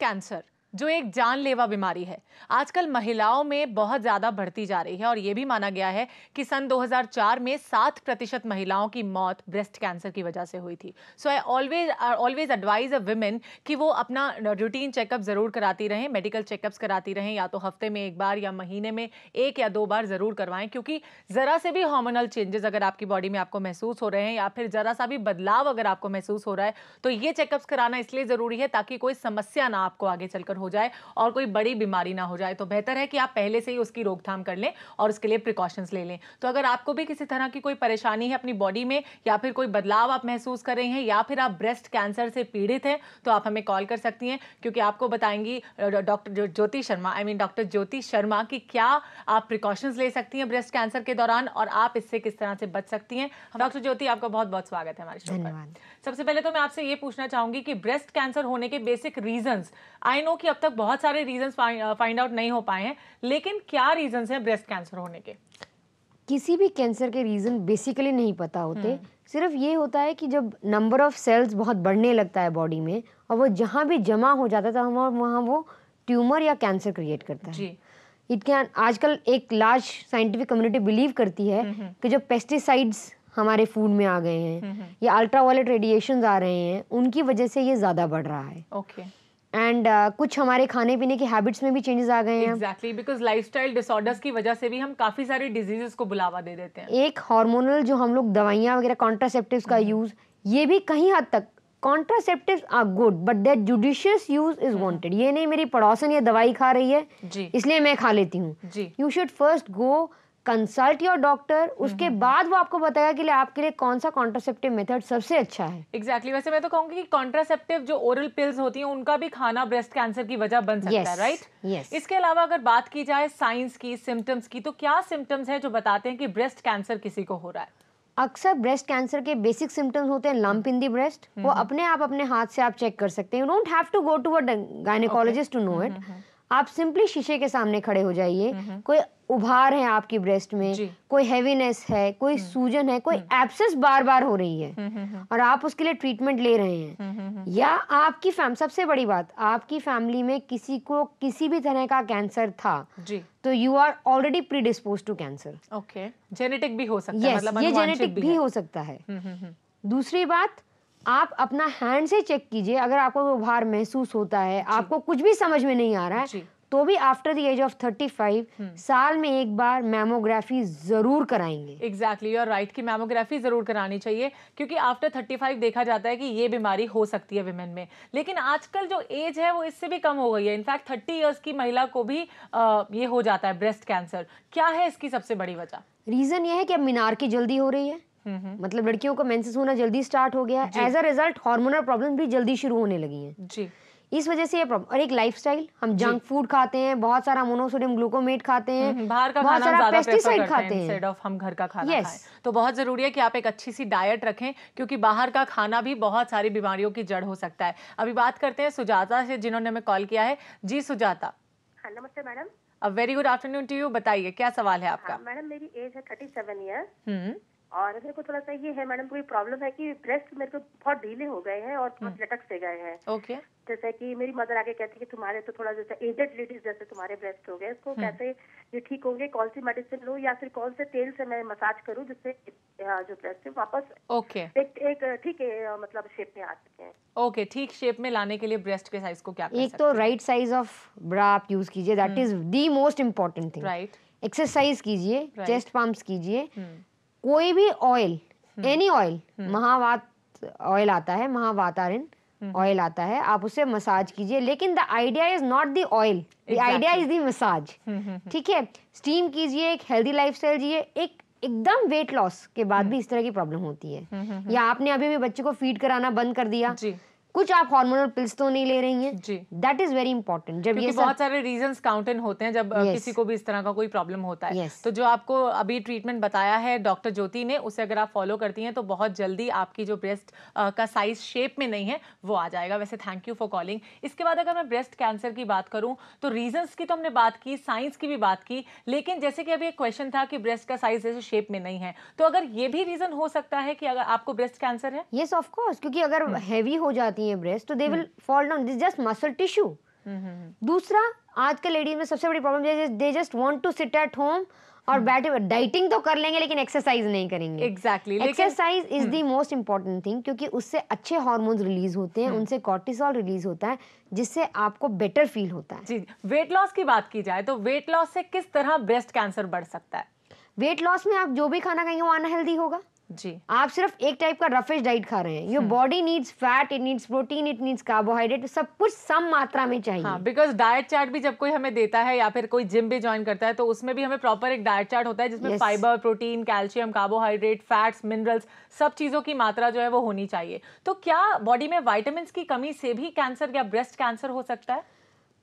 Cancer जो एक जानलेवा बीमारी है, आजकल महिलाओं में बहुत ज्यादा बढ़ती जा रही है और यह भी माना गया है कि सन 2004 में 7% महिलाओं की मौत ब्रेस्ट कैंसर की वजह से हुई थी। So I always advise a women कि वो अपना रूटीन चेकअप जरूर कराती रहें, मेडिकल चेकअप्स कराती रहें, या तो हफ्ते में एक बार या महीने में 1 या 2 बार जरूर करवाएं, क्योंकि जरा से भी हार्मोनल चेंजेस अगर आपकी बॉडी में आपको महसूस हो रहे हैं या फिर जरा सा भी बदलाव अगर आपको महसूस हो रहा है तो ये चेकअप्स कराना इसलिए जरूरी है ताकि कोई समस्या ना आपको आगे चलकर हो जाए और कोई बड़ी बीमारी ना हो जाए। तो बेहतर है कि आप पहले से ही उसकी रोकथाम कर लें और उसके लिए प्रिकॉशंस ले लें। तो अगर आपको भी किसी तरह की कोई परेशानी है अपनी बॉडी में या फिर कोई बदलाव आप महसूस कर रहे हैं या फिर आप ब्रेस्ट कैंसर से पीड़ित हैं तो आप हमें कॉल कर सकती हैं, क्योंकि आपको बताएंगी डॉक्टर ज्योति शर्मा कि क्या आप प्रिकॉशंस ले सकती हैं ब्रेस्ट कैंसर के दौरान और आप इससे किस तरह से बच सकती हैं। डॉक्टर ज्योति, आपका बहुत बहुत स्वागत है हमारे शो पर। सबसे पहले तो मैं आपसे ये पूछना चाहूंगी कि ब्रेस्ट कैंसर होने के बेसिक रीजंस, आई नो कि अब तक बहुत सारे रीजंस फाइंड आउट नहीं हो पाए हैं, लेकिन क्या रीजंस हैं ब्रेस्ट कैंसर होने के? किसी भी कैंसर के रीजन बेसिकली नहीं पता होते। सिर्फ ये होता है कि जब नंबर ऑफ सेल्स बहुत बढ़ने लगता है बॉडी में और वो जहाँ भी जमा हो जाता है वहाँ वो ट्यूमर या कैंसर क्रिएट करता है। इट कैन, आजकल एक लार्ज साइंटिफिक कम्युनिटी बिलीव करती है कि जो पेस्टिसाइड्स हमारे फूड में आ गए हैं या अल्ट्रावायलेट रेडिएशंस आ रहे हैं उनकी वजह से ये ज़्यादा बढ़ रहा है। एंड कुछ हमारे खाने पीने की हैबिट्स में भी चेंजेस आ गए हैं। एग्जैक्टली, बिकॉज लाइफस्टाइल डिसऑर्डर्स की वजह से भी हम काफी सारी डिजीजेस को बुलावा दे देते हैं। एक हार्मोनल जो हम लोग दवाइयाँ वगैरह कॉन्ट्रासेप्टिव्स का यूज, ये भी कहीं हद तक contraceptives are good but that judicious use is wanted. ये नहीं मेरी पड़ोसन ये दवाई खा रही है इसलिए मैं खा लेती हूँ। You should first go consult your doctor, उसके बाद वो आपको बताएगा कि आपके लिए कौन सा कॉन्ट्रासेप्टिव मेथड सबसे अच्छा है। एग्जैक्टली वैसे मैं तो कहूंगी कि कॉन्ट्रासेप्टिव जो ओरल पिल्स होती हैं उनका भी खाना ब्रेस्ट कैंसर की वजह बन सकता है, राइट? इसके अलावा अगर बात की जाए साइंस की, सिम्टम्स की, तो क्या सिम्टम्स हैं जो बताते हैं कि ब्रेस्ट कैंसर किसी को हो रहा है? अक्सर ब्रेस्ट कैंसर के बेसिक सिम्टम्स होते हैं लंप इन दी ब्रेस्ट, वो अपने आप अपने हाथ से आप चेक कर सकते हैं। You don't have to go to a gynaecologist to know it. आप सिंपली शीशे के सामने खड़े हो जाइए, कोई उभार है आपकी ब्रेस्ट में, कोई हैवीनेस है, कोई सूजन है, कोई एब्सेस बार बार हो रही है और आप उसके लिए ट्रीटमेंट ले रहे हैं, या आपकी सबसे बड़ी बात, आपकी फैमिली में किसी को किसी भी तरह का कैंसर था तो you are already predispose to cancer. Okay, genetic भी हो सकता है, मतलब ये जेनेटिक भी हो सकता है। दूसरी बात, आप अपना हैंड से चेक कीजिए, अगर आपको उभार महसूस होता है, आपको कुछ भी समझ में नहीं आ रहा है तो भी आफ्टर द एज ऑफ 35 साल में एक बार मैमोग्राफी जरूर कराएंगे। एग्जैक्टली, यू आर राइट कि मैमोग्राफी जरूर करानी चाहिए, क्योंकि आफ्टर 35 देखा जाता है कि ये बीमारी हो सकती है विमेन में। लेकिन आजकल जो एज है वो इससे भी कम हो गई है। इनफैक्ट 30 इयर्स की महिला को भी ये हो जाता है ब्रेस्ट कैंसर। क्या है इसकी सबसे बड़ी वजह? रीजन ये है कि अब मीनार्की जल्दी हो रही है, मतलब लड़कियों को मेंसेस होना जल्दी स्टार्ट हो गया है। As a result hormonal problem भी जल्दी शुरू होने लगी हैं। इस वजह से ये प्रॉब्लम। और एक लाइफस्टाइल, हम जंक फूड खाते हैं, बहुत सारा मोनोसोडियम ग्लूकोमेट खाते हैं, बाहर का खाना ज्यादा पेस्टिसाइड खाते हैं इंस्टेड ऑफ हम घर का खाना खाएं। तो बहुत जरूरी है कि आप एक अच्छी सी डाइट रखें, क्योंकि बाहर का खाना भी बहुत सारी बीमारियों की जड़ हो सकता है। अभी बात करते हैं सुजाता से, जिन्होंने हमें कॉल किया है। जी सुजाता। हाँ, नमस्ते madam. A very good afternoon to you. बताइए क्या सवाल है आपका? मैडम मेरी एज है 37 ईयर और मेरे को थोड़ा सा ये है मैडम, कोई प्रॉब्लम है कि ब्रेस्ट मेरे को बहुत ढीले हो गए हैं और बहुत लटक से गए हैं। ओके। जैसे कि मेरी मदर आके कहती है कि तुम्हारे तो थोड़ा जैसे एजेड लेडीज जैसे तुम्हारे ब्रेस्ट हो गए, इसको कैसे ये ठीक होंगे, कौन सी मेडिसिन लो या फिर कौन से तेल से मैं मसाज करूं जिससे जो ब्रेस्ट है वापस एक ठीक है मतलब शेप में आ सके हैं। ओके, ठीक शेप में लाने के लिए ब्रेस्ट के साइज को क्या कर सकते हैं? एक तो राइट साइज ऑफ ब्रा आप यूज कीजिए, that is the most important thing. Right. Exercise कीजिए, चेस्ट पंप्स कीजिए, कोई भी ऑयल, एनी ऑयल, महावात ऑयल आता है, महावातारिन ऑयल आता है, आप उसे मसाज कीजिए। लेकिन the idea is not the oil, the idea is the massage. ठीक है, स्टीम कीजिए, एक हेल्दी लाइफस्टाइल जिए। एकदम वेट लॉस के बाद भी इस तरह की प्रॉब्लम होती है, या आपने अभी भी बच्चे को फीड कराना बंद कर दिया, कुछ आप हार्मोनल पिल्स तो नहीं ले रही हैं, दैट इज वेरी इंपॉर्टेंट। जब ये बहुत सारे रीजंस काउंट इन होते हैं जब किसी को भी इस तरह का कोई प्रॉब्लम होता है। तो जो आपको अभी ट्रीटमेंट बताया है डॉक्टर ज्योति ने, उसे अगर आप फॉलो करती हैं तो बहुत जल्दी आपकी जो ब्रेस्ट का साइज शेप में नहीं है वो आ जाएगा। वैसे थैंक यू फॉर कॉलिंग। इसके बाद अगर मैं ब्रेस्ट कैंसर की बात करूं तो रीजंस की तो हमने बात की, साइंस की भी बात की, लेकिन जैसे कि अभी एक क्वेश्चन था कि ब्रेस्ट का साइज जैसे शेप में नहीं है, तो अगर ये भी रीजन हो सकता है कि अगर आपको ब्रेस्ट कैंसर है? यस ऑफ कोर्स, क्योंकि अगर हैवी हो जाती है ब्रेस्ट तो they will fall down. This is just muscle tissue. दूसरा, आजकल लेडीज में सबसे बड़ी problem, they just want to sit at home और बैठे, डाइटिंग तो कर लेंगे लेकिन एक्सरसाइज नहीं करेंगे। Exactly, exercise is the most important thing, क्योंकि उससे अच्छे हार्मोन्स रिलीज होते हैं, उनसे कॉर्टिसोल रिलीज होता है, जिससे आपको बेटर फील होता है। जी, वेट लॉस की बात की जाए तो वेट लॉस से किस तरह ब्रेस्ट कैंसर बढ़ सकता है? वेट लॉस में आप जो भी खाना खाएंगे वो अनहेल्दी होगा। जी, आप सिर्फ एक टाइप का रफेज डाइट खा रहे हैं। Your body needs fat, it needs protein, it needs carbohydrate, सब कुछ सम मात्रा में चाहिए। हाँ, बिकॉज डाइट चार्ट भी जब कोई हमें देता है या फिर कोई जिम भी ज्वाइन करता है तो उसमें भी हमें प्रॉपर एक डाइट चार्ट होता है जिसमें fibre, protein, calcium, carbohydrate, fats, minerals, सब चीजों की मात्रा जो है वो होनी चाहिए। तो क्या बॉडी में विटामिन की कमी से भी कैंसर या ब्रेस्ट कैंसर हो सकता है?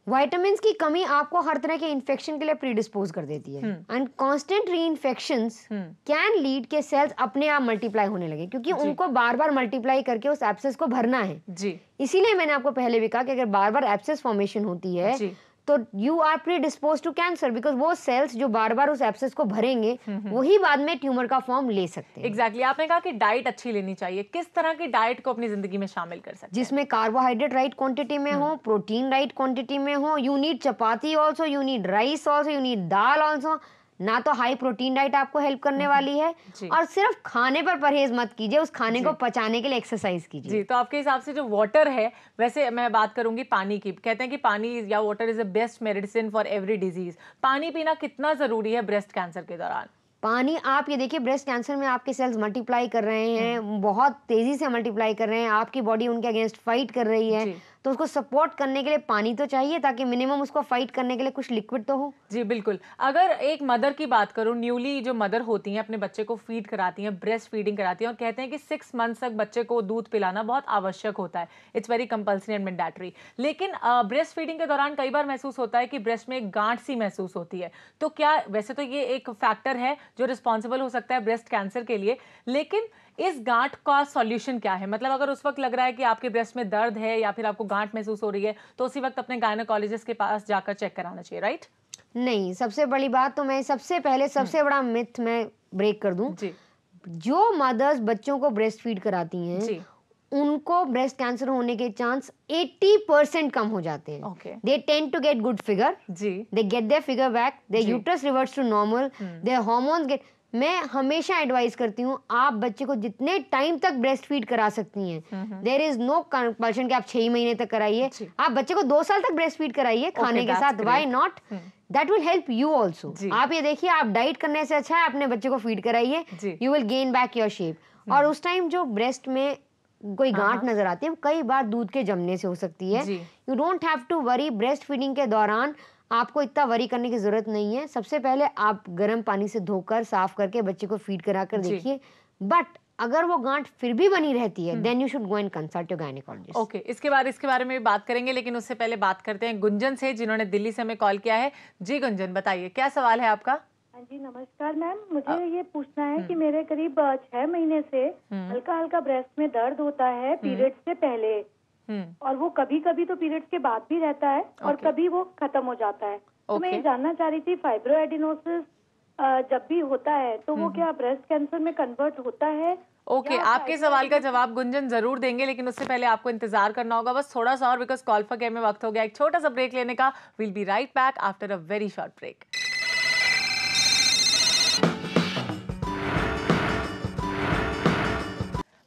विटामिन्स की कमी आपको हर तरह के इन्फेक्शन के लिए प्रीडिस्पोज कर देती है, एंड कांस्टेंट रीइंफेक्शंस कैन लीड के सेल्स अपने आप मल्टीप्लाई होने लगे, क्योंकि उनको बार बार मल्टीप्लाई करके उस एब्सेस को भरना है। जी, इसीलिए मैंने आपको पहले भी कहा कि अगर बार बार एब्सेस फॉर्मेशन होती है तो you are predispose to cancer, because वो सेल्स जो बार बार उस एब्सेस को भरेंगे वही बाद में ट्यूमर का फॉर्म ले सकते हैं। एग्जैक्टली, आपने कहा कि डाइट अच्छी लेनी चाहिए। किस तरह की डाइट को अपनी जिंदगी में शामिल कर सकते हैं? जिसमें कार्बोहाइड्रेट राइट क्वांटिटी में हो, प्रोटीन राइट क्वांटिटी में हो। You need chapati also, you need rice also, you need dal also. ना तो हाई प्रोटीन डाइट आपको हेल्प करने वाली है, और सिर्फ खाने पर परहेज मत कीजिए, उस खाने को पचाने के लिए एक्सरसाइज कीजिए। जी, तो आपके हिसाब से जो वाटर है, वैसे मैं बात करूंगी पानी की, कहते हैं कि पानी या water is the best medicine for every disease. पानी पीना कितना जरूरी है ब्रेस्ट कैंसर के दौरान? पानी, आप ये देखिए ब्रेस्ट कैंसर में आपके सेल्स मल्टीप्लाई कर रहे हैं, बहुत तेजी से मल्टीप्लाई कर रहे हैं, आपकी बॉडी उनके अगेंस्ट फाइट कर रही है, तो उसको सपोर्ट करने के लिए पानी तो चाहिए, ताकि मिनिमम उसको फाइट करने के लिए कुछ लिक्विड तो हो। जी बिल्कुल। अगर एक मदर की बात करूं, न्यूली जो मदर होती हैं अपने बच्चे को फीड कराती हैं, ब्रेस्ट फीडिंग कराती हैं, और कहते हैं कि 6 मंथ्स तक बच्चे को दूध पिलाना बहुत आवश्यक होता है, it's very compulsory and mandatory. लेकिन ब्रेस्ट फीडिंग के दौरान कई बार महसूस होता है कि ब्रेस्ट में एक गांठ सी महसूस होती है। तो क्या, वैसे तो ये एक फैक्टर है जो रिस्पॉन्सिबल हो सकता है ब्रेस्ट कैंसर के लिए, लेकिन इस गांठ का सॉल्यूशन क्या है? मतलब अगर उस वक्त लग रहा है कि आपके ब्रेस्ट में दर्द है या फिर आपको गांठ महसूस हो रही है, तो उसी वक्त अपने गायनेकोलॉजिस्ट के पास जाकर चेक कराना चाहिए, राइट? नहीं, सबसे बड़ी बात तो मैं सबसे पहले सबसे बड़ा मिथ मैं ब्रेक कर दूं। जो मदर्स बच्चों को ब्रेस्ट फीड कराती हैं उनको ब्रेस्ट कैंसर होने के चांस 80% कम हो जाते हैं। They tend to get good figure, they get their figure back, their uterus reverts to normal, their hormones get. मैं हमेशा एडवाइस करती हूँ, आप बच्चे को जितने टाइम तक ब्रेस्ट फीड करा सकती हैं, देयर इज नो कंपल्शन कि आप 6 महीने तक कराइए, आप बच्चे को 2 साल तक ब्रेस्ट फीड कराइए खाने के साथ, why not? That will help you also. आप ये देखिए, आप डाइट करने से अच्छा है अपने बच्चे को फीड कराइए, you will gain back your shape. और उस टाइम जो ब्रेस्ट में कोई गांठ नजर आती है, कई बार दूध के जमने से हो सकती है। You don't have to worry. Breast feeding के दौरान आपको इतना वरी करने की जरूरत नहीं है। सबसे पहले आप गर्म पानी से धोकर साफ करके बच्चे को फीड कराकर देखिए, बट अगर वो गांठ फिर भी बनी रहती है, then you should go and consult your gynaecologist. Okay, इसके बारे में भी बात करेंगे, लेकिन उससे पहले बात करते हैं गुंजन से, जिन्होंने दिल्ली से हमें कॉल किया है। जी गुंजन, बताइए क्या सवाल है आपका? हाँ जी, नमस्कार मैम। मुझे ये पूछना है कि मेरे करीब 6 महीने से हल्का हल्का ब्रेस्ट में दर्द होता है पीरियड्स से पहले, और वो कभी कभी तो पीरियड्स के बाद भी रहता है, और कभी वो खत्म हो जाता है। तो मैं ये जानना चाह रही थी, फाइब्रोएडिनोसिस जब भी होता है तो वो क्या ब्रेस्ट कैंसर में कन्वर्ट होता है? ओके, आपके सवाल का जवाब गुंजन जरूर देंगे, लेकिन उससे पहले आपको इंतजार करना होगा बस थोड़ा सा और, बिकॉज कॉल फॉर केयर में वक्त हो गया एक छोटा सा ब्रेक लेने का। Will be right back after a very short break.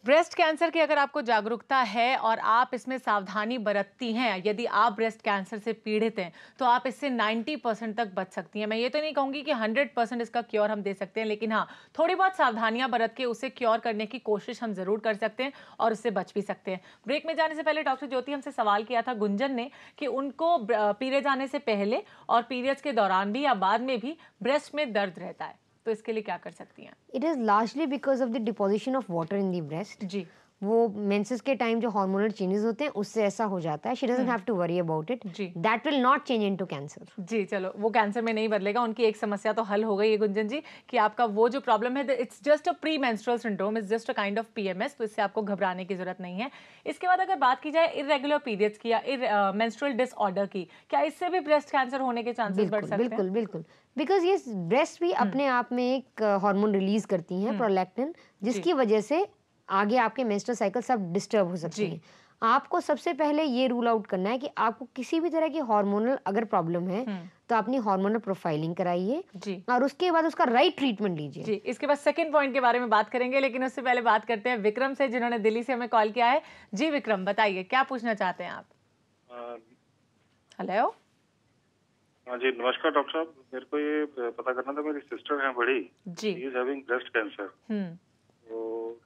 Breast cancer की अगर आपको जागरूकता है और आप इसमें सावधानी बरतती हैं, यदि आप ब्रेस्ट कैंसर से पीड़ित हैं, तो आप इससे 90% तक बच सकती हैं। मैं ये तो नहीं कहूँगी कि 100% इसका क्योर हम दे सकते हैं, लेकिन हाँ, थोड़ी बहुत सावधानियां बरत के उसे क्योर करने की कोशिश हम जरूर कर सकते हैं और उससे बच भी सकते हैं। ब्रेक में जाने से पहले डॉक्टर ज्योति हमसे सवाल किया था गुंजन ने कि उनको पीरियड्स आने से पहले और पीरियड्स के दौरान भी या बाद में भी ब्रेस्ट में दर्द रहता है, तो इसके लिए क्या कर सकती हैं? It is largely because of the deposition of water in the breast. जी, वो मेंसेस के टाइम जो हार्मोनल चेंजेस होते हैं उससे ऐसा हो जाता है। She doesn't have to worry about it, that will not change into cancer. जी चलो, वो कैंसर में नहीं बदलेगा। उनकी एक समस्या तो हल हो गई है गुंजन जी, कि आपका वो जो प्रॉब्लम है it's just a pre menstrual syndrome, it's just a kind of PMS, तो इससे आपको घबराने की जरूरत नहीं है। इसके बाद अगर बात की जाए इरेगुलर पीरियड्स की या मेंस्ट्रुअल डिसऑर्डर की, क्या इससे भी ब्रेस्ट कैंसर होने के चांसेस बढ़ सकते हैं? बिल्कुल बिल्कुल, बिकॉज ये ब्रेस्ट भी अपने आप में एक हार्मोन रिलीज करती हैं, प्रोलैक्टिन, जिसकी वजह से आगे आपके मेंस्ट्रुअल साइकिल सब डिस्टर्ब हो सकते हैं। आपको सबसे पहले ये रूल आउट करना है कि आपको किसी भी तरह की हार्मोनल अगर प्रॉब्लम है तो अपनी हार्मोनल प्रोफाइलिंग कराइए जी और उसके बाद उसका राइट ट्रीटमेंट लीजिए। जी, इसके बाद सेकंड पॉइंट के बारे में बात करेंगे, लेकिन उससे पहले बात करते हैं विक्रम से, जिन्होंने दिल्ली से हमें कॉल किया है। जी विक्रम, बताइए क्या पूछना चाहते हैं आप? हेलो। हाँ जी, नमस्कार डॉक्टर साहब। मेरे को ये पता करना था, मेरी सिस्टर है बड़ी, जी। She is having breast cancer. Hmm. तो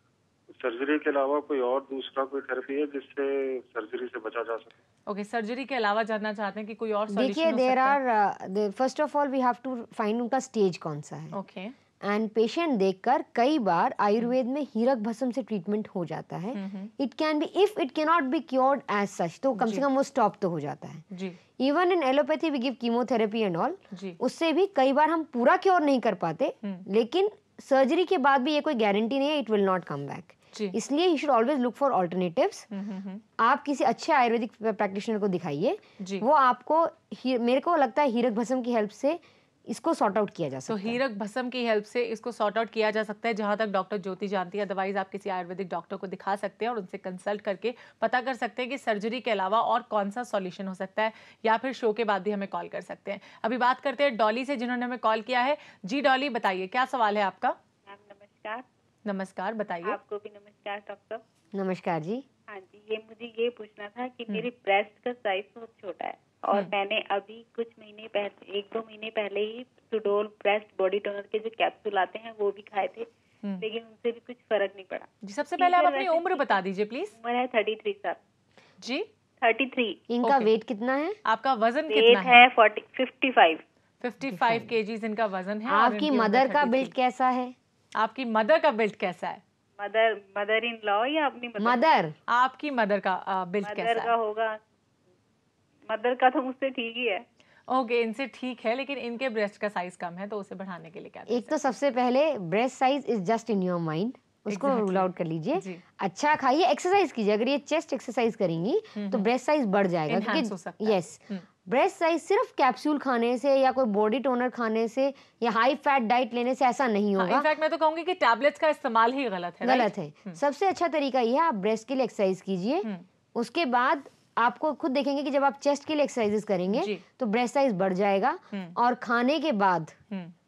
सर्जरी के अलावा कोई और दूसरा कोई थेरेपी है जिससे सर्जरी से बचा जा सके? ओके, सर्जरी के अलावा जानना चाहते हैं कि कोई और सॉल्यूशन देखिए, हो देर सकता है? Or first of all we have to find उनका स्टेज कौन सा है। ओके। एंड पेशेंट देखकर कई बार आयुर्वेद में हीरक भस्म से ट्रीटमेंट हो जाता है। It can be, if it can not be cured as such, तो कम से कम वो स्टॉप तो हो जाता है। जी even in allopathy we give chemotherapy and all, जी उससे भी कई बार हम पूरा क्योर नहीं कर पाते, लेकिन सर्जरी के बाद भी ये कोई गारंटी नहीं है it will not come back. जी। इसलिए you should always look for alternatives. आप किसी अच्छे आयुर्वेदिक प्रैक्टिशनर को दिखाइए, जी। वो आपको मेरे को लगता है हीरक भस्म की हेल्प से इसको सॉर्ट आउट किया जा तो सकता है। हीरक भस्म की हेल्प से इसको सॉर्ट आउट किया जा सकता है, जहां तक डॉक्टर ज्योति जानती है। अदरवाइज आप किसी आयुर्वेदिक डॉक्टर को दिखा सकते हैं और उनसे कंसल्ट करके पता कर सकते हैं कि सर्जरी के अलावा और कौन सा सॉल्यूशन हो सकता है, या फिर शो के बाद भी हमें कॉल कर सकते हैं। अभी बात करते हैं डॉली से, जिन्होंने हमें कॉल किया है। जी डॉली, बताइए क्या सवाल है आपका? मैम नमस्कार। नमस्कार, बताइए। आपको भी नमस्कार डॉक्टर। नमस्कार जी। हाँ जी, ये मुझे ये पूछना था कि मेरे ब्रेस्ट का साइज बहुत छोटा है और मैंने अभी कुछ महीने पहले, 1-2 महीने पहले ही सुडोल ब्रेस्ट बॉडी टोनर के जो कैप्सूल आते हैं वो भी खाए थे, लेकिन उनसे भी कुछ फर्क नहीं पड़ा। जी, सबसे पहले आप अपनी उम्र बता दीजिए प्लीज। उम्र है 33 साल। जी 33। इनका Okay. वेट कितना है? आपका वजन वेट कितना है 55। 55 केजीज इनका वजन है। और आपकी इनकी उम्र मदर का 33। बिल्ड कैसा है? आपकी मदर का बिल्ड कैसा है? मदर इन लॉ या अपनी मदर, आपकी मदर का बिल्ड मदर कैसा का है? होगा, मदर का तो मुझसे ठीक ही है। ओके, इनसे ठीक है, लेकिन इनके ब्रेस्ट का साइज कम है, तो उसे बढ़ाने के लिए क्या कर एक तो सबसे पहले breast size is just in your mind, उसको Exactly. रूल आउट कर लीजिए। जी। अच्छा खाइए, एक्सरसाइज कीजिए। अगर ये चेस्ट एक्सरसाइज करेंगी तो ब्रेस्ट साइज बढ़ जाएगा, Enhance हो सकता है। यस, ब्रेस्ट साइज सिर्फ कैप्सूल खाने से या कोई बॉडी टोनर खाने से या हाई फैट डाइट लेने से ऐसा नहीं होगा। इनफैक्ट मैं तो कहूंगी कि टैबलेट्स का इस्तेमाल ही गलत है। गलत है। सबसे अच्छा तरीका ये है, आप ब्रेस्ट के लिए एक्सरसाइज कीजिए। उसके बाद आपको खुद देखेंगे कि जब आप चेस्ट के लिए एक्सरसाइजेस करेंगे जी। तो ब्रेस्ट साइज बढ़ जाएगा। और खाने के बाद,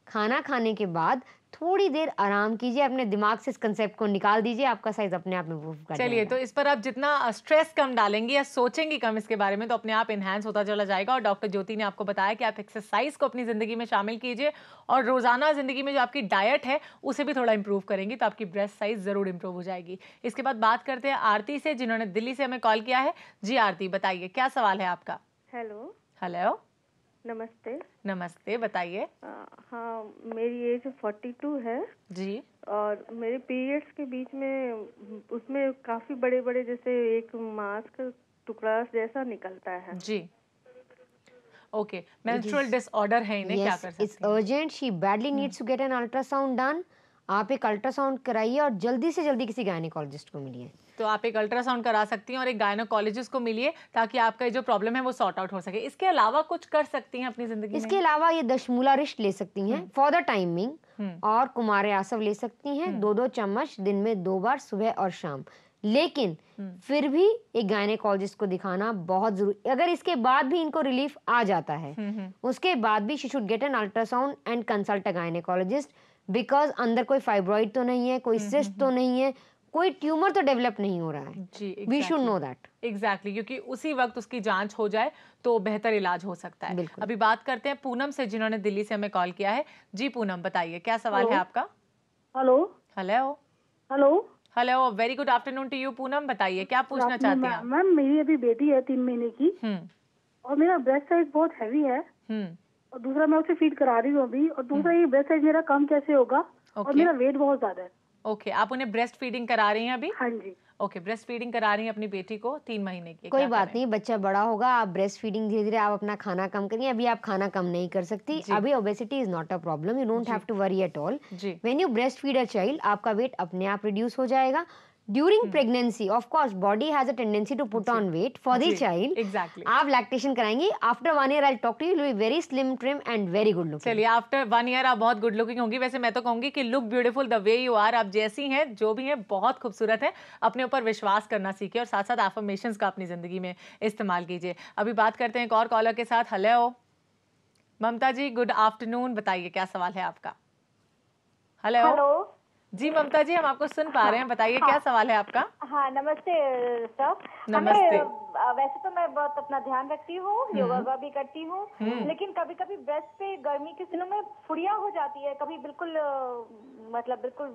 खाना खाने के बाद थोड़ी देर आराम कीजिए, अपने दिमाग से इस कंसेप्ट को निकाल दीजिए, आपका साइज अपने आप इम्प्रूव कर चलिए, जाएगा। तो इस पर आप जितना स्ट्रेस कम डालेंगी या सोचेंगी कम इसके बारे में, तो अपने आप इनहैंस होता चला जाएगा। और डॉक्टर ज्योति ने आपको बताया कि आप एक्सरसाइज को अपनी जिंदगी में शामिल कीजिए और रोजाना जिंदगी में जो आपकी डाइट है उसे भी थोड़ा इंप्रूव करेंगी, तो आपकी ब्रेस्ट साइज जरूर इंप्रूव हो जाएगी। इसके बाद बात करते हैं आरती से, जिन्होंने दिल्ली से हमें कॉल किया है। जी आरती, बताइए क्या सवाल है आपका? हेलो, हेलो, नमस्ते। नमस्ते, बताइए। हाँ, मेरी एज 42 है जी और मेरे पीरियड्स के बीच में उसमें काफी बड़े बड़े जैसे एक मांस का टुकड़ा जैसा निकलता है। जी ओके, मेंस्ट्रुअल डिसऑर्डर है इन्हें, क्या कर Yes, it's सकते हैं? urgent. She badly needs to get an ultrasound done. आप एक अल्ट्रासाउंड कराइए और जल्दी से जल्दी किसी गायनेकोलॉजिस्ट को मिलिए। तो आप एक अल्ट्रासाउंड करा सकती हैं और एक गायनोकोलॉजिस्ट को मिलिए, ताकि आपका जो प्रॉब्लम है वो सॉर्ट आउट हो सके। इसके अलावा कुछ कर सकती हैं अपनी जिंदगी इसके में? अलावा ये दशमूला रिष्ट ले सकती हैं फॉर द टाइमिंग, और कुमार आसव ले सकती हैं 2-2 चम्मच दिन में 2 बार, सुबह और शाम। लेकिन फिर भी एक गायनेकोलॉजिस्ट को दिखाना बहुत जरूरी। अगर इसके बाद भी इनको रिलीफ आ जाता है, उसके बाद भी she should get an ultrasound and consult a gynaecologist, because अंदर कोई फाइब्रॉइड तो नहीं है, कोई सिस्ट तो नहीं है, कोई ट्यूमर तो डेवलप नहीं हो रहा है। जी, we should know that. Exactly, क्योंकि उसी वक्त उसकी जांच हो जाए तो बेहतर इलाज हो सकता है। बिल्कुल। अभी बात करते हैं पूनम से, जिन्होंने दिल्ली से हमें कॉल किया है। जी पूनम, बताइए क्या सवाल है आपका? Hello hello hello hello, very good afternoon to you Poonam, बताइए क्या पूछना चाहती हैं आप? मैम, मेरी अभी बेटी है 3 महीने की हम्म और मेरा ब्रेस्ट साइज बहुत हैवी है हम्म और दूसरा मैं उसे फीड करा रही हूँ अभी, और दूसरा ये ब्रेस्ट साइज मेरा कम कैसे होगा और ओके मेरा वेट बहुत ज्यादा है। ओके, आप उन्हें ब्रेस्ट फीडिंग करा रही हैं अभी? हाँ जी। ओके, ब्रेस्ट फीडिंग करा रही हैं अपनी बेटी को 3 महीने की। कोई क्या बात करें? नहीं, बच्चा बड़ा होगा, आप ब्रेस्ट फीडिंग धीरे धीरे, आप अपना खाना कम करिए। अभी आप खाना कम नहीं कर सकती, जी। अभी obesity is not a problem, you don't have to worry at all. जी when you breast feed a child, आपका वेट अपने आप रिड्यूस हो जाएगा। During pregnancy of course body has a tendency to put on weight for the child. Exactly. आप lactation कराएंगी, after 1 year I talk to you, will be very slim, trim and very good looking. चलिए, after 1 year आप बहुत good looking होंगी। वैसे मैं तो कहूंगी कि look beautiful the way you are, आप जैसी हैं जो भी हैं बहुत खूबसूरत है। अपने ऊपर विश्वास करना सीखिए और साथ साथ एफर्मेशंस का अपनी जिंदगी में इस्तेमाल कीजिए। अभी बात करते हैं एक और कॉलर के साथ। हेलो ममता जी, गुड आफ्टरनून, बताइए क्या सवाल है आपका। हेलो जी ममता जी, हम आपको सुन पा रहे हैं, बताइए क्या सवाल है आपका। हाँ नमस्ते सर। नमस्ते। वैसे तो मैं बहुत अपना ध्यान रखती हूँ, योगा भी करती हूँ, लेकिन कभी कभी ब्रेस्ट पे गर्मी के दिनों में फुड़िया हो जाती है, कभी बिल्कुल मतलब बिल्कुल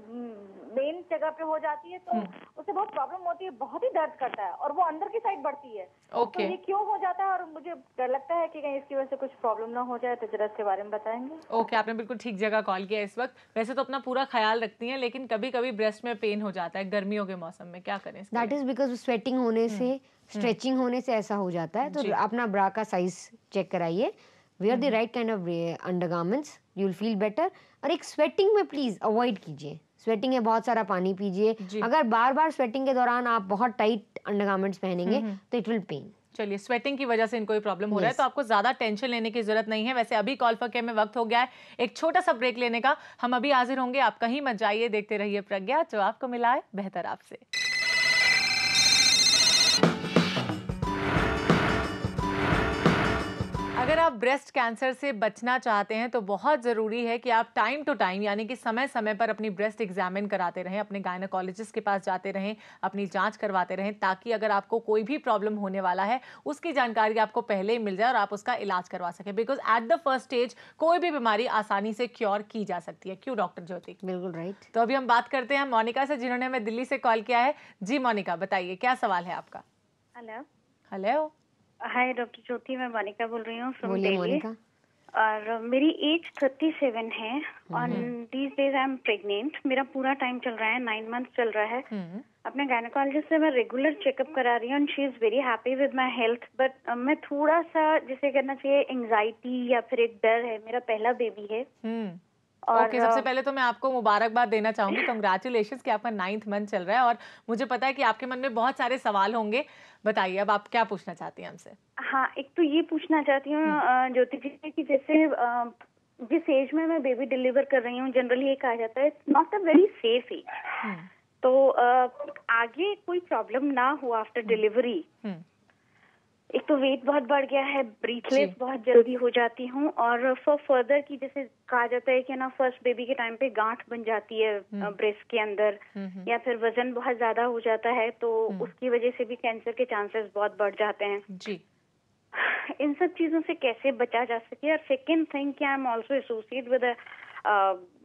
मेन जगह पे हो जाती है, तो उससे बहुत प्रॉब्लम होती है, बहुत ही दर्द करता है और वो अंदर की साइड बढ़ती है। ओके। तो ये क्यों हो जाता है और मुझे डर लगता है कि कहीं इसकी वजह से कुछ प्रॉब्लम ना हो जाए, तो जरा इसके बारे में बताएंगे। ओके, आपने बिल्कुल ठीक जगह कॉल किया इस वक्त। वैसे तो अपना पूरा ख्याल रखती हैं, लेकिन कभी कभी ब्रेस्ट में पेन हो जाता है गर्मियों के मौसम में, क्या करें? दैट इज बिकॉज स्वेटिंग होने से, स्ट्रेचिंग होने से ऐसा हो जाता है। तो अपना ब्रा का साइज चेक कराइए, wear the right kind of undergarments, you will feel better. और एक स्वेटिंग में प्लीज अवॉइड कीजिए, स्वेटिंग में बहुत सारा पानी पीजिए। अगर बार बार स्वेटिंग के दौरान आप बहुत टाइट अंडरगारमेंट्स पहनेंगे तो इट विल पेन। चलिए, स्वेटिंग की वजह से इनको प्रॉब्लम हो रहा है तो आपको ज्यादा टेंशन लेने की जरूरत नहीं है। वैसे अभी कॉल फॉर केयर में वक्त हो गया है एक छोटा सा ब्रेक लेने का, हम अभी हाजिर होंगे, आप कहीं मत जाइए, देखते रहिए प्रज्ञा, जो आपको मिलाए बेहतर आपसे। अगर आप ब्रेस्ट कैंसर से बचना चाहते हैं तो बहुत ज़रूरी है कि आप टाइम टू टाइम यानी कि समय समय पर अपनी ब्रेस्ट एग्जामिन कराते रहें, अपने गायनेकोलॉजिस्ट के पास जाते रहें, अपनी जांच करवाते रहें, ताकि अगर आपको कोई भी प्रॉब्लम होने वाला है उसकी जानकारी आपको पहले ही मिल जाए और आप उसका इलाज करवा सकें। Because at the first stage कोई भी बीमारी आसानी से क्योर की जा सकती है। क्यों डॉक्टर ज्योति? बिल्कुल राइट। तो अभी हम बात करते हैं मोनिका से, जिन्होंने हमें दिल्ली से कॉल किया है। जी मोनिका, बताइए क्या सवाल है आपका। Hello hello. हाय डॉक्टर ज्योति, मैं मोनिका बोल रही हूँ फ्रॉम बोलिए दिल्ली। मोनिका। और मेरी एज 37 है और these days I am pregnant. मेरा पूरा टाइम चल रहा है, 9 मंथ चल रहा है। अपने गायनेकोलॉजिस्ट से मैं रेगुलर चेकअप करा रही हूँ, she is very happy with my health. But मैं थोड़ा सा जिसे कहना चाहिए एंजाइटी या फिर एक डर है, मेरा पहला बेबी है। ओके, सबसे पहले तो मैं आपको मुबारकबाद देना चाहूंगी, कंग्रेचुलेशंस कि आपका 9th मंथ चल रहा है और मुझे पता है कि आपके मन में बहुत सारे सवाल होंगे। बताइए अब आप क्या पूछना चाहती हैं हमसे। हाँ, एक तो ये पूछना चाहती हूँ ज्योति जी कि जैसे जिस एज में मैं बेबी डिलीवर कर रही हूँ, जनरली ये कहा जाता है it's not a very safe age, तो आगे कोई प्रॉब्लम ना हो आफ्टर डिलीवरी। एक तो वेट बहुत बढ़ गया है, ब्रीथलेस बहुत जल्दी हो जाती हूँ, और फॉर फर्दर की जैसे कहा जाता है कि ना फर्स्ट बेबी के टाइम पे गांठ बन जाती है ब्रेस्ट के अंदर, या फिर वजन बहुत ज्यादा हो जाता है तो उसकी वजह से भी कैंसर के चांसेस बहुत बढ़ जाते हैं जी। इन सब चीजों से कैसे बचा जा सके। और सेकेंड थिंग कि I am also associate with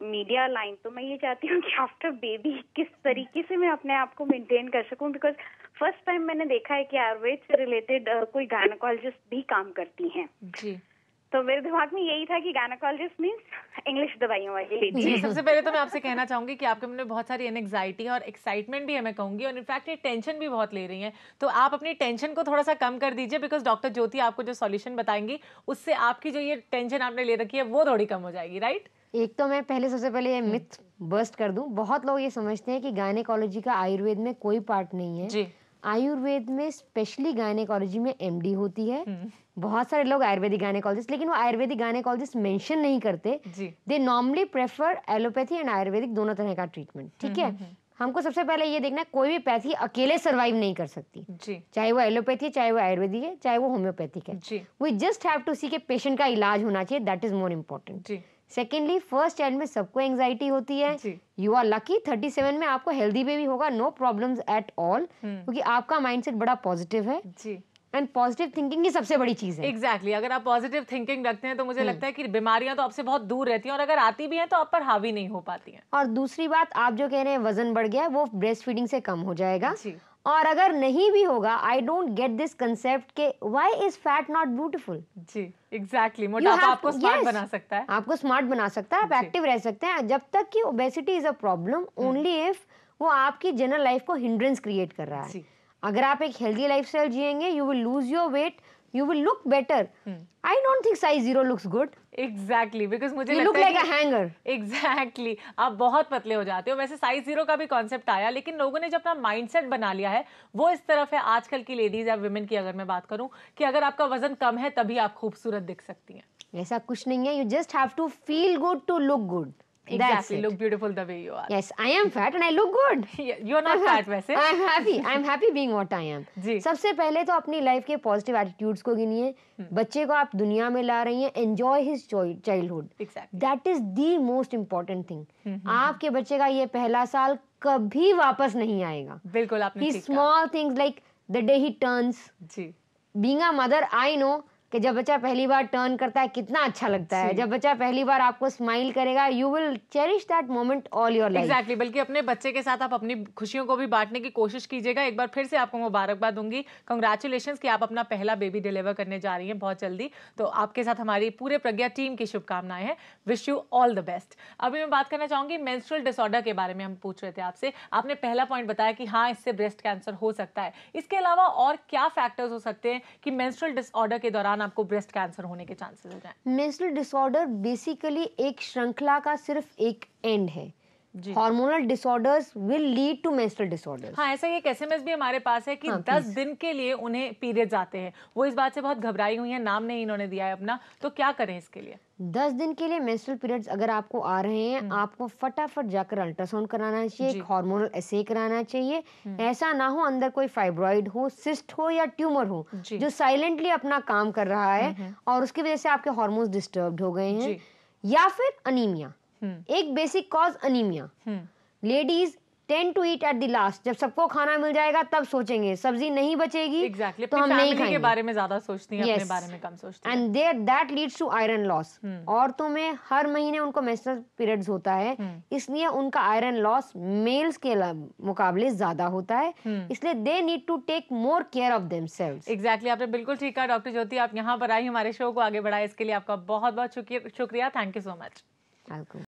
media line, तो मैं ये चाहती हूँ कि आफ्टर बेबी किस तरीके से मैं अपने आप को मेंटेन कर सकूं, बिकॉज फर्स्ट टाइम मैंने देखा है कि आयुर्वेद से रिलेटेड कोई गायनेकोलॉजिस्ट भी काम करती हैं जी। तो मेरे दिमाग में यही था कि गायनेकोलॉजिस्ट मींस इंग्लिश दवाइयों वाली लेडी। जी, सबसे पहले तो मैं आपसे कहना चाहूंगी कि आपके मन में बहुत सारी एंग्जाइटी और एक्साइटमेंट भी है, मैं कहूंगी, और इनफैक्ट ये टेंशन भी बहुत ले रही हैं, तो आप अपनी टेंशन को थोड़ा सा कम कर दीजिए, बिकॉज डॉक्टर ज्योति आपको जो सॉल्यूशन बताएंगी उससे आपकी जो ये टेंशन आपने ले रखी है वो थोड़ी कम हो जाएगी, राइट? एक तो मैं पहले सबसे पहले ये मिथ बस्ट कर दूं, बहुत लोग ये समझते हैं कि गायनेकोलॉजी का आयुर्वेद में कोई पार्ट नहीं है जी। आयुर्वेद में स्पेशली गायनेकोलॉजी में एमडी होती है। बहुत सारे लोग आयुर्वेदिक गायनेकोलॉजिस्ट, लेकिन वो आयुर्वेदिक गायनेकोलॉजिस्ट मेंशन नहीं करते। They normally prefer allopathy and Ayurvedic दोनों तरह का ट्रीटमेंट। ठीक है, हमको सबसे पहले ये देखना है कोई भी पैथी अकेले सर्वाइव नहीं कर सकती जी। चाहे वो एलोपैथी है, चाहे वो आयुर्वेदिक है, चाहे वो होम्योपैथिक है। वी जस्ट हैव टू सी के पेशेंट का इलाज होना चाहिए, that is more important. Secondly, first child में सबको एंजाइटी होती है। यू आर लकी, 37 में आपको हेल्दी बेबी होगा, नो प्रॉब्लम्स एट ऑल, क्योंकि आपका माइंडसेट बड़ा पॉजिटिव है जी। एंड पॉजिटिव थिंकिंग की सबसे बड़ी चीज है। एग्जैक्टली, अगर आप पॉजिटिव थिंकिंग रखते हैं तो मुझे लगता है कि बीमारियां तो आपसे बहुत दूर रहती हैं, और अगर आती भी हैं तो आप पर हावी नहीं हो पाती हैं। और दूसरी बात, आप जो कह रहे हैं वजन बढ़ गया, वो ब्रेस्ट फीडिंग से कम हो जाएगा। और अगर नहीं भी होगा, I don't get this concept के why is fat not beautiful. जी, एग्जैक्टली, मोटापा आपको स्मार्ट बना सकता है, आपको स्मार्ट बना सकता है, आप एक्टिव रह सकते हैं। जब तक कि obesity is a problem only if वो आपकी जनरल लाइफ को हिंड्रेंस क्रिएट कर रहा है। अगर आप एक हेल्दी लाइफस्टाइल जिएंगे, you will lose your weight you will look better. I don't think size 0 looks good. Exactly, because मुझे You लगता look है like a hanger. Exactly, आप बहुत पतले हो जाते हो। वैसे साइज 0 का भी कॉन्सेप्ट आया, लेकिन लोगों ने जो अपना माइंडसेट बना लिया है वो इस तरफ है आजकल की लेडीज या विमेन की, अगर मैं बात करूं, कि अगर आपका वजन कम है तभी आप खूबसूरत दिख सकती हैं। ऐसा कुछ नहीं है, you just have to feel good to look good. Exactly, look beautiful the way you are. Yes, I am fat and I look good. You're not fat वैसे। I'm happy being what I am. जी। सबसे पहले तो अपनी life के positive attitudes को गिनिए। बच्चे को आप दुनिया में ला रही हैं, enjoy his childhood. That is the most important thing. आपके बच्चे का ये पहला साल कभी वापस नहीं आएगा। बिल्कुल, आपने ठीक कहा। Small things like the day he turns. जी। Being a mother I know कि जब बच्चा पहली बार टर्न करता है कितना अच्छा लगता है। जब बच्चा पहली बार आपको स्माइल करेगा, you will cherish that moment all your life. Exactly, बल्कि अपने बच्चे के साथ आप अपनी खुशियों को भी बांटने की कोशिश कीजिएगा। एक बार फिर से आपको मुबारकबाद दूंगी, कंग्रेचुलेशंस कि आप अपना पहला बेबी डिलीवर करने जा रही हैं बहुत जल्दी। तो आपके साथ हमारी पूरे प्रज्ञा टीम की शुभकामनाएं हैं। Wish you all the best. अभी मैं बात करना चाहूंगी मेंस्ट्रुअल डिसऑर्डर के बारे में। हम पूछ रहे थे आपसे, आपने पहला पॉइंट बताया कि हाँ, इससे ब्रेस्ट कैंसर हो सकता है। इसके अलावा और क्या फैक्टर्स हो सकते हैं कि मेंस्ट्रुअल डिसऑर्डर के दौरान आपको ब्रेस्ट कैंसर होने के चांसेस हो जाएं? मेंस्ट्रुअल डिसऑर्डर बेसिकली एक श्रृंखला का सिर्फ एक एंड है। Hormonal disorders will lead to menstrual disorders. हाँ, ऐसा ही एक एसएमएस भी हमारे पास है कि 10 दिन के लिए उन्हें पीरियड्स आते हैं। वो इस बात से बहुत घबराई हुई हैं, नाम नहीं इन्होंने दिया है अपना, तो क्या करें इसके लिए? 10 दिन के लिए मेंस्ट्रुअल पीरियड्स अगर आपको आ रहे हैं, आपको फटाफट जाकर अल्ट्रासाउंड कराना चाहिए, एक हार्मोनल एसे कराना चाहिए। ऐसा ना हो अंदर कोई फाइब्रॉइड हो, सिस्ट हो या ट्यूमर हो जो साइलेंटली अपना काम कर रहा है और उसकी वजह से आपके हार्मोन्स डिस्टर्ब्ड हो गए हैं, या फिर अनीमिया। एक basic cause anaemia. Ladies tend to eat at the last. जब सबको खाना मिल जाएगा तब सोचेंगे, सब्जी नहीं बचेगी तो हम नहीं खाएंगे। के बारे में ज्यादा सोचती हैं, अपने बारे में कम सोचती हैं। And there that leads to iron loss. औरतों में हर महीने उनको मेंस्ट्रुअल पीरियड्स होता है, इसलिए उनका आयरन लॉस मेल्स के मुकाबले ज्यादा होता है, इसलिए they need to take more care of themselves. Exactly, आपने बिल्कुल ठीक कहा। डॉक्टर ज्योति, आप यहाँ पर आई, हमारे शो को आगे बढ़ाए, इसके लिए आपका बहुत बहुत शुक्रिया। Thank you so much. Welcome.